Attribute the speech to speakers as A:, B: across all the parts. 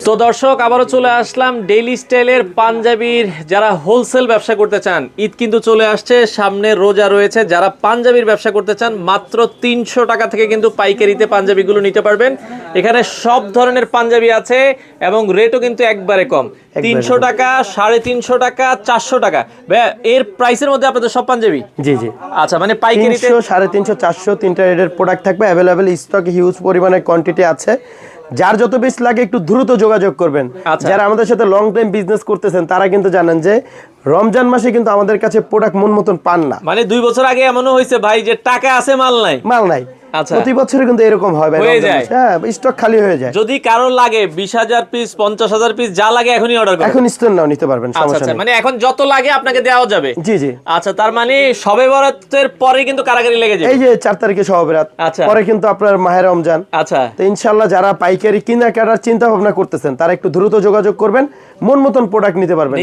A: তো দর্শক আবারও চলে আসলাম ডেইলি স্টাইলের পাঞ্জাবির যারা হোলসেল ব্যবসা করতে চান, ঈদ কিন্তু চলে আসছে, সামনে রোজা রয়েছে, যারা পাঞ্জাবির ব্যবসা করতে চান মাত্র 300 টাকা থেকে কিন্তু পাইকারিতে পাঞ্জাবিগুলো নিতে পারবেন। এখানে সব ধরনের পাঞ্জাবি আছে এবং রেটও কিন্তু একবারে কম, 300 টাকা, 350 টাকা, 400 টাকা। ভাইয়া এর প্রাইসের মধ্যে আপনাদের সব পাঞ্জাবি?
B: জি জি।
A: আচ্ছা, মানে পাইকারিতে
B: 300, 350, 400 তিনটা রেটের প্রোডাক্ট থাকবে অ্যাভেলেবেল, স্টক হিউজ পরিমাণে কোয়ান্টিটি আছে। যার যত বেশ লাগে একটু দ্রুত যোগাযোগ করবেন। যারা আমাদের সাথে লং টাইম বিজনেস করতেছেন তারা কিন্তু জানেন যে রমজান মাসে কিন্তু আমাদের কাছে প্রোডাক্ট মন মতন পান না।
A: মানে 2 বছর আগে এমনও হয়েছে ভাই যে টাকা আছে মাল নাই। আচ্ছা,
B: প্রতি বছরে কিন্তু এরকম হয় ভাই, হ্যাঁ, স্টক খালি হয়ে যায়।
A: যদি কারো লাগে 20,000 পিস, 50,000 পিস, যা লাগে এখনই অর্ডার করুন,
B: এখন স্টোর নাও নিতে পারবেন, সমস্যা নেই।
A: মানে এখন যত লাগে আপনাকে দেওয়া যাবে।
B: জি জি।
A: আচ্ছা, তার মানে শবে বরাতের পরে কিন্তু কারাগারি লেগে যাবে।
B: এই যে 4 তারিখে শবে বরাত, পরে কিন্তু আপনার মাহে রমজান।
A: আচ্ছা,
B: তো ইনশাআল্লাহ যারা পাইকারি কেনাকাটার চিন্তা ভাবনা করতেছেন তারা একটু দ্রুত যোগাযোগ করবেন, মন মতন প্রোডাক্ট নিতে পারবেন।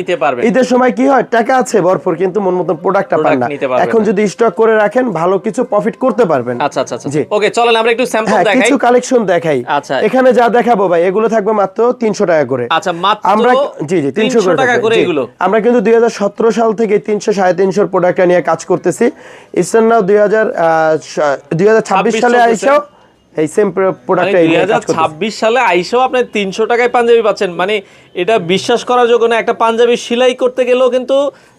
B: ঈদের সময় কি হয়, টাকা আছে ভরপুর কিন্তু মন মতন প্রোডাক্টটা পান না। এখন যদি স্টক করে রাখেন ভালো কিছু প্রফিট করতে পারবেন।
A: আচ্ছা আচ্ছা আচ্ছা, ওকে, চলেন আমরা একটু স্যাম্পল দেখাই,
B: কিছু কালেকশন দেখাই। আচ্ছা, এখানে যা দেখাবো ভাই এগুলো থাকবে মাত্র 300 টাকা করে।
A: আচ্ছা, মাত্র
B: আমরা জি জি 300 টাকা করে এগুলো। আমরা কিন্তু 2017 সাল থেকে 300 350 প্রোডাক্ট নিয়ে কাজ করতেছি। ইসলাম 2026 সালে আইসাও এই সেম প্রোডাক্টটা
A: 2026 সালে আইসাও আপনি 300 টাকায় পাঞ্জাবি পাচ্ছেন, মানে এটা বিশ্বাস করার যোগ্য না। একটা পাঞ্জাবি সেলাই করতে গেলেও কিন্তু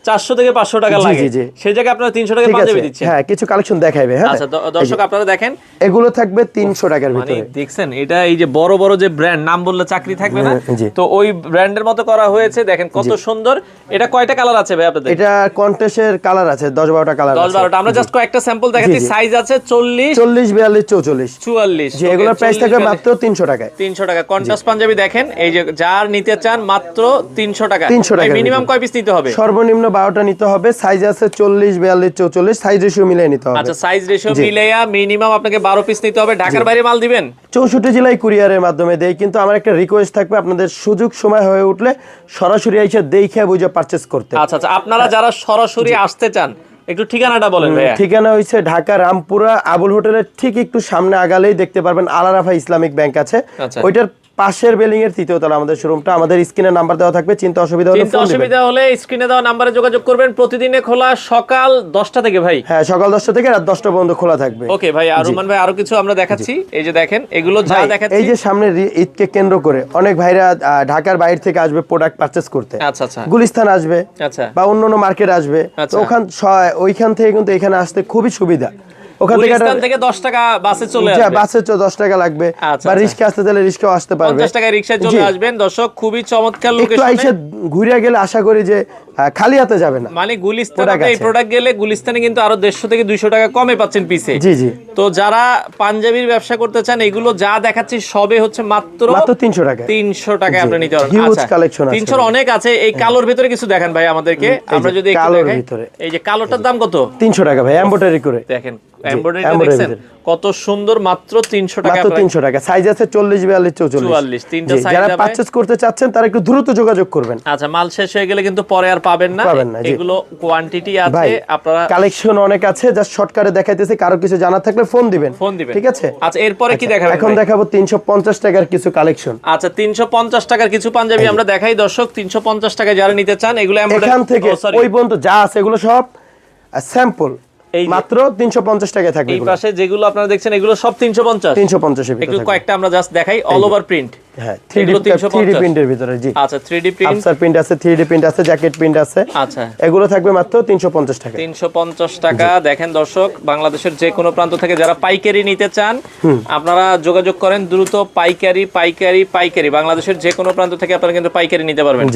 A: 400 থেকে 500 টাকা লাগে, সেই জায়গায় আপনারা 300 টাকায় পাঞ্জাবি দিচ্ছেন।
B: হ্যাঁ, কিছু কালেকশন দেখাইবে। হ্যাঁ,
A: আচ্ছা দর্শক আপনারা দেখেন,
B: এগুলো থাকবে 300 টাকার ভিতরে।
A: মানে দেখছেন, এটা এই যে বড় বড় যে ব্র্যান্ড, নাম বললে চাকরি থাকবে না, তো ওই ব্র্যান্ডের মতো করা হয়েছে। দেখেন কত সুন্দর। এটা কয়টা কালার আছে ভাই আপনাদের?
B: এটা কন্টেস্টের কালার আছে 10-12টা কালার আছে।
A: 10-12টা। আমরা জাস্ট কয়েকটা স্যাম্পল দেখাচ্ছি। সাইজ আছে 40,
B: 42, 44,
A: 44।
B: জি, এগুলোর প্রাইস থাকবে মাত্র 300 টাকায়।
A: 300 টাকা কন্ট্রাস্ট পাঞ্জাবি দেখেন, এই যে যার নিতে চান মাত্র 300 টাকা। মিনিমাম কয় পিস নিতে হবে?
B: সর্বনিম্ন 12টা নিতে হবে। সাইজ আছে 40, 42, 44, সাইজ রেশিও মিলিয়ে নিতে হবে।
A: আচ্ছা, সাইজ রেশিও মিলিয়ে মিনিমাম আপনাকে 12 পিস নিতে হবে। ঢাকার বাইরে মাল দিবেন?
B: 64 জেলায় কুরিয়ারের মাধ্যমে দেই, কিন্তু আমার একটা রিকোয়েস্ট থাকবে, আপনাদের সুযোগ সময় হয়ে উঠলে সরাসরি এসে দেখে বুঝে পারচেজ করতে।
A: আচ্ছা আচ্ছা, আপনারা যারা সরাসরি আসতে চান একটু ঠিকানাটা বলেন ভাইয়া।
B: ঠিকানা হইছে ঢাকা রামপুরা আবুল হোটেলের ঠিক একটু সামনে আগালেই দেখতে পারবেন আলারাফা ইসলামিক ব্যাংক আছে। ওইটার পাশের বিল্ডিং এর 3য় তলা আমাদের শোরুমটা। আমাদের স্ক্রিনে নাম্বার দেওয়া থাকবে, চিন্তা অসুবিধা
A: হলে স্ক্রিনে দেওয়া নম্বরে যোগাযোগ করবেন। প্রতিদিনে খোলা সকাল 10টা থেকে ভাই?
B: হ্যাঁ, সকাল 10টা থেকে রাত 10টা পর্যন্ত খোলা থাকবে।
A: ওকে ভাই, আর রুমান ভাই আরো কিছু আমরা দেখাচ্ছি। এই যে দেখেন, এগুলো যা দেখাচ্ছি,
B: এই যে সামনে ঈদকে কেন্দ্র করে অনেক ভাইরা ঢাকার বাইরে থেকে আসবে প্রোডাক্ট পারচেজ করতে।
A: আচ্ছা আচ্ছা,
B: গুলিস্তান আসবে, আচ্ছা, বা অন্যান্য মার্কেট আসবে, তো ওইখান থেকে কিন্তু এখানে আসতে খুবই সুবিধা। ওখান থেকে
A: 10 টাকা বাসে চলে আসবে।
B: বাসে 10 টাকা লাগবে, বা রিস্কা আসতে চাইলে রিস্কাও আসতে পারবে।
A: 50 টাকা রিকশায় চলে আসবেন। দর্শক খুবই চমৎকার লোকেশনে।
B: একটু আইসা ঘুরে গেলে আশা করি যে খালি হাতে যাবে না।
A: মানে গুলিস্তানে এই প্রোডাক্ট গেলে গুলিস্তানে কিন্তু আরো 150 থেকে 200 টাকা কমে পাচ্ছেন পিসে।
B: জি জি।
A: তো যারা পাঞ্জাবির ব্যবসা করতে চান, এগুলো যা দেখাচ্ছি সবে হচ্ছে মাত্র
B: 300 টাকা।
A: 300 টাকা আপনি নিতে পারবেন।
B: হিউজ কালেকশন আছে,
A: 300 অনেক আছে। এই কালোর ভিতরে কিছু দেখেন ভাই আমাদেরকে, আমরা যদি একটু দেখাই। এই যে কালোটার দাম কত?
B: 300 টাকা ভাই, এমব্রয়ডারি করে।
A: দেখেন এমব্রয়ডারিটা দেখছেন কত সুন্দর, মাত্র 300 টাকা।
B: মাত্র 300 টাকা। সাইজ আছে 40, 42, 44,
A: তিনটা সাইজ।
B: যারা পারচেজ করতে চাচ্ছেন তারা একটু দ্রুত যোগাযোগ করবেন।
A: আচ্ছা, মাল শেষ হয়ে গেলে কিন্তু পরে আর পাবেন না। এগুলো কোয়ান্টিটি আছে, আপনারা
B: কালেকশন অনেক আছে, জাস্ট শর্টকাটে দেখাইতেছি। কারো কিছু জানা থাকলে ফোন দিবেন, ঠিক আছে?
A: আচ্ছা, এরপরে কি দেখাবেন?
B: এখন দেখাবো 350 টাকার কিছু কালেকশন।
A: আচ্ছা, 350 টাকার কিছু পাঞ্জাবি আমরা দেখাই দর্শক। 350 টাকায় যারা নিতে চান, এগুলো
B: এখান থেকে ওই পর্যন্ত যা আছে এগুলো সব স্যাম্পল, মাত্র 350 টাকায় থাকবে।
A: এই পাশে যেগুলো আপনারা দেখছেন এগুলো সব 350 এর ভিতরে। একটু কয়েকটা আমরা জাস্ট দেখাই। অল ওভার প্রিন্ট,
B: হ্যাঁ, 3D প্রিন্টের ভিতরে। জি,
A: আচ্ছা, 3D প্রিন্ট,
B: আফসার প্রিন্ট আছে, 3D প্রিন্ট আছে, জ্যাকেট প্রিন্ট আছে।
A: আচ্ছা,
B: এগুলো থাকবে মাত্র 350 টাকা।
A: 350 টাকা। দেখেন দর্শক, বাংলাদেশের যে কোনো প্রান্ত থেকে যারা পাইকারি নিতে চান আপনারা যোগাযোগ করেন দ্রুত। পাইকারি বাংলাদেশের যে কোনো প্রান্ত থেকে আপনারা কিন্তু পাইকারি নিতে পারবেন।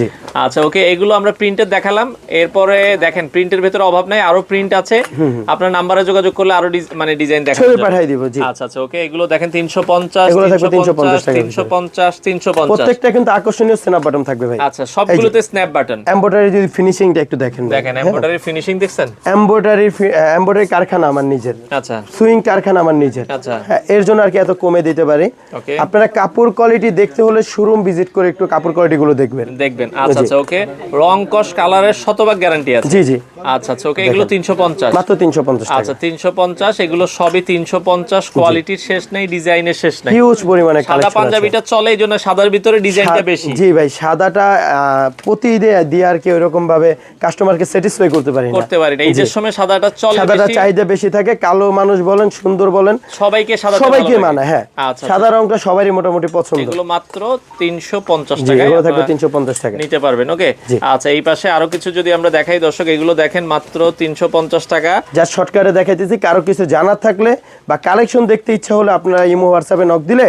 A: আচ্ছা, ওকে, এগুলো আমরা প্রিন্টের দেখালাম। এরপরে দেখেন প্রিন্টের ভিতরে অভাব নাই, আরো প্রিন্ট আছে। আপনার নাম্বারে যোগাযোগ করলে আরো মানে ডিজাইন দেখাবো, ছবি
B: পাঠিয়ে দিব। জি,
A: আচ্ছা আচ্ছা, ওকে, এগুলো দেখেন 350,
B: এগুলো থাকবে 350 টাকা।
A: 350।
B: প্রত্যেকটা কিন্তু আকর্ষণীয় স্ন্যাপ বাটন থাকবে ভাই।
A: আচ্ছা, সবগুলোতে স্ন্যাপ বাটন।
B: এমব্রয়ডারি যদি ফিনিশিংটা একটু দেখেন,
A: এমব্রয়ডারি ফিনিশিং দেখছেন?
B: এমব্রয়ডারি কারখানা আমার নিজের। আচ্ছা, সুইং কারখানা আমার নিজের। আচ্ছা, এর জন্য আর কি এত কমে দিতে পারি। আপনারা কাপড় কোয়ালিটি দেখতে হলে শোরুম ভিজিট করে একটু কাপড় কোয়ালিটি গুলো দেখবেন।
A: আচ্ছা আচ্ছা, ওকে, রং কস কালারের শতভাগ গ্যারান্টি আছে।
B: জি জি।
A: আচ্ছা আচ্ছা, ওকে, এগুলো 350,
B: মাত্র 350 টাকা।
A: আচ্ছা, 350। এগুলো সবই 350। কোয়ালিটির শেষ নেই, ডিজাইনের শেষ নেই,
B: হিউজ পরিমাণে
A: কালেকশন। সাদা পাঞ্জাবিটা চলে, জন্য সাদার ভিতরে ডিজাইনটা বেশি।
B: জি ভাই, সাদাটা প্রতি দিয়ে আর কি ওইরকম ভাবে কাস্টমারকে স্যাটিসফাই করতে পারি না।
A: ঈদের সময় সাদাটা চলে,
B: সাদাটা চাহিদা বেশি থাকে। কালো মানুষ বলেন, সুন্দর বলেন, সবাইকে মানে। হ্যাঁ, সাদা রংটা সবারই মোটামুটি পছন্দ।
A: এগুলো মাত্র 350 টাকা,
B: এগুলো থাকবে 350 টাকা
A: নিতে পারবেন। ওকে, আচ্ছা এই পাশে আরো কিছু যদি আমরা দেখাই দর্শক, এগুলো দেখেন মাত্র 350 টাকা।
B: যা শর্টকাটে দেখাইতেছি, কারো কিছু জানার থাকলে বা কালেকশন দেখতে ইচ্ছা হলে আপনারা ইমো হোয়াটসঅ্যাপে নক দিলে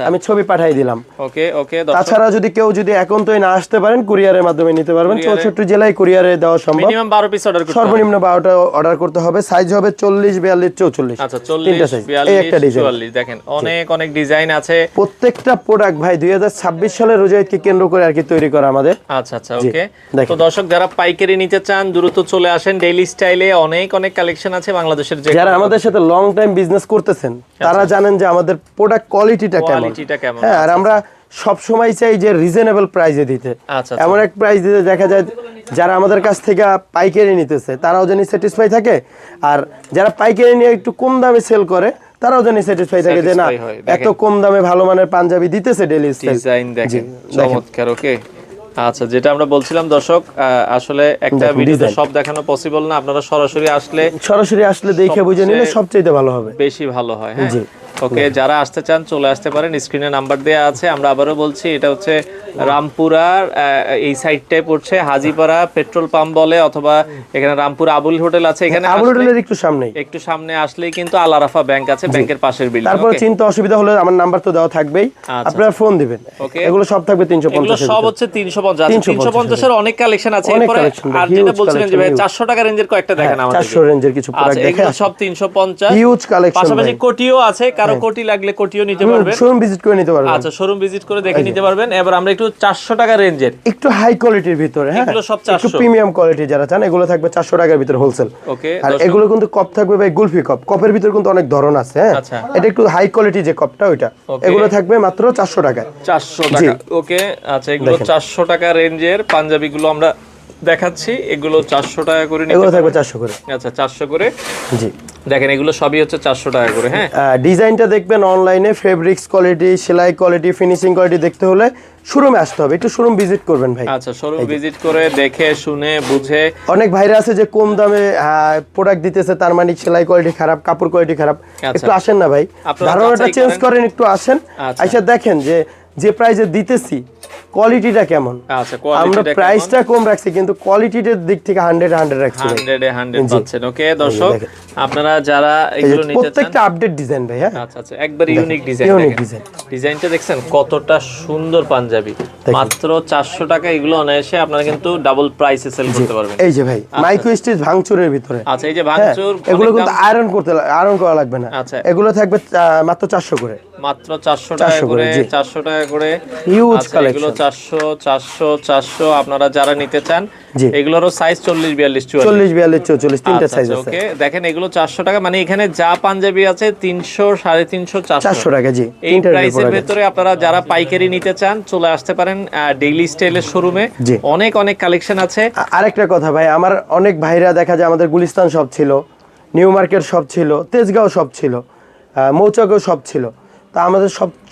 B: আমি ছবি পাঠিয়ে দিলাম।
A: ওকে ওকে।
B: তাছাড়া যদি কেউ যদি একান্তই না আসতে পারেন, কুরিয়ারের মাধ্যমে নিতে পারবেন। 64 জেলায় কুরিয়ারে দেওয়া সম্ভব।
A: মিনিমাম 12 পিস অর্ডার করতে হবে,
B: সর্বনিম্ন 12টা অর্ডার করতে হবে। সাইজ হবে 40, 42, 44।
A: আচ্ছা 40, 42, 44। দেখেন অনেক অনেক ডিজাইন আছে।
B: প্রত্যেকটা প্রোডাক্ট ভাই 2026 সালের রোজা ঈদকে কেন্দ্র করে আর কি তৈরি করা আমাদের।
A: আচ্ছা আচ্ছা ওকে। তো দর্শক যারা পাইকারি নিতে চান দ্রুত চলে আসেন ডেইলি স্টাইলে। অনেক অনেক কালেকশন আছে বাংলাদেশের।
B: যারা আমাদের সাথে লং টাইম বিজনেস করতেছেন তারা জানেন যে আমাদের প্রোডাক্ট কোয়ালিটিটা কেমন। হ্যাঁ, আর আমরা সব সময় চাই যে রিজনেবল প্রাইসে দিতে। এমন এক প্রাইস দিতে দেখা যায় যারা আমাদের কাছ থেকে পাইকারি নিতেছে তারাও জানি স্যাটিসফাই থাকে, আর যারা পাইকারি নিয়ে একটু কম দামে সেল করে তারাও জানি স্যাটিসফাই থাকে যে না এত কম দামে ভালো মানের পাঞ্জাবি দিতেছে ডেইলি স্টাইল।
A: ডিজাইন দেখেন চমৎকার। ওকে, আচ্ছা যেটা আমরা বলছিলাম দর্শক, আসলে একটা ভিডিওতে সব দেখানো পসিবল না। আপনারা সরাসরি আসলে দেখে বুঝে নিলে সবচেয়ে ভালো হবে, বেশি ভালো হয়। হ্যাঁ, ওকে। যারা আসতে চান চলে আসতে পারেন, স্ক্রিনে নাম্বার দেওয়া আছে। আমরা আবারও বলছি, এটা হচ্ছে রামপুরার এই সাইডটায় পড়ছে, হাজিপাড়া পেট্রোল পাম্প বলে, অথবা এখানে রামপুর আবুল হোটেল আছে। এখানে
B: আবুল হোটেলের একটু সামনে
A: আসলেই কিন্তু আল আরাফা ব্যাংক আছে, ব্যাংকের পাশের বিল্ডিং।
B: তারপর চিন্তা অসুবিধা হলে আমার নাম্বার তো দেওয়া থাকবেই, আপনারা ফোন দিবেন। এগুলো সব থাকবে 350।
A: এগুলো সব হচ্ছে 350 এর অনেক কালেকশন আছে। এরপরে আর যেটা বলছিলেন যে ভাই 400 টাকা রেঞ্জের কয়েকটা দেখেন আমাদের।
B: 400 রেঞ্জের কিছু প্রোডাক্ট দেখে
A: সব 350।
B: Huge collection.
A: পাশাপাশি কোটিও আছে, কারো কোটি লাগলে কোটিও নিতে পারবেন।
B: শোরুম ভিজিট করে নিতে পারবেন।
A: আচ্ছা, শোরুম ভিজিট করে দেখে নিতে পারবেন। এবার আমরা একটু 400 টাকা রেঞ্জের
B: একটু হাই কোয়ালিটির ভিতরে, হ্যাঁ
A: এগুলো সব 400,
B: একটু প্রিমিয়াম কোয়ালিটি যারা চান এগুলো থাকবে 400 টাকার ভিতরে হোলসেল।
A: ওকে,
B: আর এগুলো কিন্তু কপ থাকবে ভাই গুলফি কপ। কপের ভিতরে কিন্তু অনেক ধরন আছে। হ্যাঁ, এটা একটু হাই কোয়ালিটি যে কপটা ওইটা, এগুলো থাকবে মাত্র 400 টাকা।
A: 400 টাকা। ওকে, আচ্ছা এগুলো 400 টাকা রেঞ্জের পাঞ্জাবিগুলো আমরা দেখাচ্ছি। এগুলো 400 টাকা করে নিতে,
B: এগুলো থাকবে 400 করে।
A: আচ্ছা 400 করে।
B: জি
A: দেখেন এগুলো সবই হচ্ছে 400 টাকা করে। হ্যাঁ,
B: ডিজাইনটা দেখবেন অনলাইনে, ফেব্রিক্স কোয়ালিটি, সেলাই কোয়ালিটি, ফিনিশিং কোয়ালিটি দেখতে হলে শোরুমে আসতে হবে। একটু শোরুম ভিজিট করবেন ভাই।
A: আচ্ছা, শোরুম ভিজিট করে দেখে শুনে বুঝে।
B: অনেক ভাইরা আছে যে কম দামে প্রোডাক্ট দিতেছে, তার মানে সেলাই কোয়ালিটি খারাপ, কাপড় কোয়ালিটি খারাপ। একটু আসেন না ভাই, ধারণাটা চেঞ্জ করেন, একটু আসেন, আইসা দেখেন যে প্রাইসে দিতেছি কোয়ালিটিটা কেমন।
A: আচ্ছা,
B: আমরা প্রাইসটা কম রাখছি কিন্তু কোয়ালিটির দিক থেকে 100 রাখছি।
A: 100 পাচ্ছেন। ওকে দর্শক, আপনারা যারা এগুলো নিতে চান,
B: প্রত্যেকটা আপডেট ডিজাইন ভাই। হ্যাঁ,
A: আচ্ছা আচ্ছা, একবার ইউনিক ডিজাইন। ডিজাইনটা দেখছেন কতটা সুন্দর পাঞ্জাবি, মাত্র 400 টাকা। এগুলো অনায়াসে আপনারা কিন্তু ডাবল প্রাইসে সেল করতে পারবেন।
B: এই যে ভাই মাইক্রো স্টিচ ভাঙচুরের ভিতরে।
A: আচ্ছা, এই যে ভাঙচুর,
B: এগুলো কিন্তু আয়রন করা লাগবে না।
A: আচ্ছা,
B: এগুলো থাকবে মাত্র 400 করে।
A: মাত্র 400 টাকা করে। 400 টাকা করে
B: হিউজ কালেকশন।
A: এগুলো 400 400 400। আপনারা যারা নিতে চান, এগুলোরও সাইজ 40, 42, 44।
B: 40, 42, 44 তিনটা সাইজ আছে।
A: ওকে, দেখেন এগুলো 400 টাকা, মানে এখানে যা পাঞ্জাবি আছে 300, 350, 400
B: টাকা। জি,
A: এই প্রাইসের ভিতরে আপনারা যারা পাইকারি নিতে চান চলে আসতে পারেন ডেইলি স্টাইলের শোরুমে। অনেক অনেক কালেকশন আছে।
B: আরেকটা কথা ভাই, আমার অনেক ভাইরা দেখা যায় আমাদের গুলিস্তান শপ ছিল, নিউ মার্কেট শপ ছিল, তেজগাঁও শপ ছিল, মৌচাকেও শপ ছিল। তা আমাদের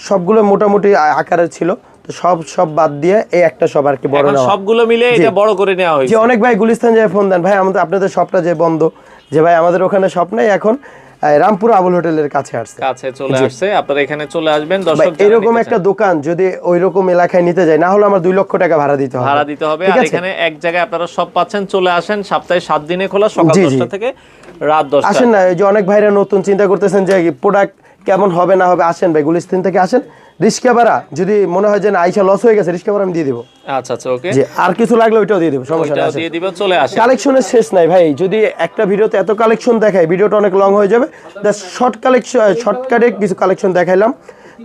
B: সবগুলো মোটামুটি আকারের ছিল, তো সব বাদ দিয়ে এই একটা সব আর কি বড় না,
A: সবগুলো মিলে এটা বড় করে নেওয়া হয়েছে।
B: যে অনেক ভাই গুলিস্তান যায় ফোন দেন, ভাই আমাদের আপনাদের শপটা যে বন্ধ, যে ভাই আমাদের ওখানে শপ নাই, এখন রামপুর আবুল হোটেলের কাছে
A: চলে আসছে। আপনারা এখানে চলে আসবেন দর্শক।
B: এরকম একটা দোকান যদি ওইরকম এলাকায় নিতে যায়, না হলে আমার 2 লক্ষ টাকা ভাড়া দিতে হবে।
A: আর এখানে এক জায়গায় আপনারা সব পাচ্ছেন। চলে আসেন, সপ্তাহে 7 দিনে খোলা, সকাল 10টা থেকে রাত 10টা।
B: আসেন না, যে অনেক ভাইরা নতুন চিন্তা করতেছেন যে প্রোডাক্ট কেমন হবে না হবে, আসেন ভাই গুলিস্তান থেকে আসেন। রিস্কা ভাড়া যদি মনে হয় যে না আইসা লস হয়ে গেছে, রিস্কা ভাড়া আমি দিয়ে দিব।
A: আচ্ছা আচ্ছা, ওকে।
B: জি, আর কিছু লাগলে ওইটাও দিয়ে দিব, সমস্যা নেই,
A: দিয়ে দিব। চলে আসেন।
B: কালেকশনের শেষ নাই ভাই, যদি একটা ভিডিওতে এত কালেকশন দেখাই ভিডিওটা অনেক লং হয়ে যাবে। শর্টকাটে কিছু কালেকশন দেখাইলাম।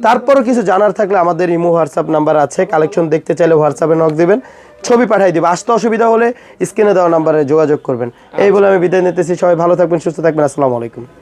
B: তারপরও কিছু জানার থাকলে আমাদের ইমো হোয়াটসঅ্যাপ নাম্বার আছে, কালেকশন দেখতে চাইলে হোয়াটসঅ্যাপে নক দিবেন, ছবি পাঠিয়ে দিব। আসতে অসুবিধা হলে স্ক্রিনে দেওয়া নাম্বারে যোগাযোগ করবেন। এই বলে আমি বিদায় নিতেছি। সবাই ভালো থাকবেন, সুস্থ থাকবেন। আসসালামু আলাইকুম।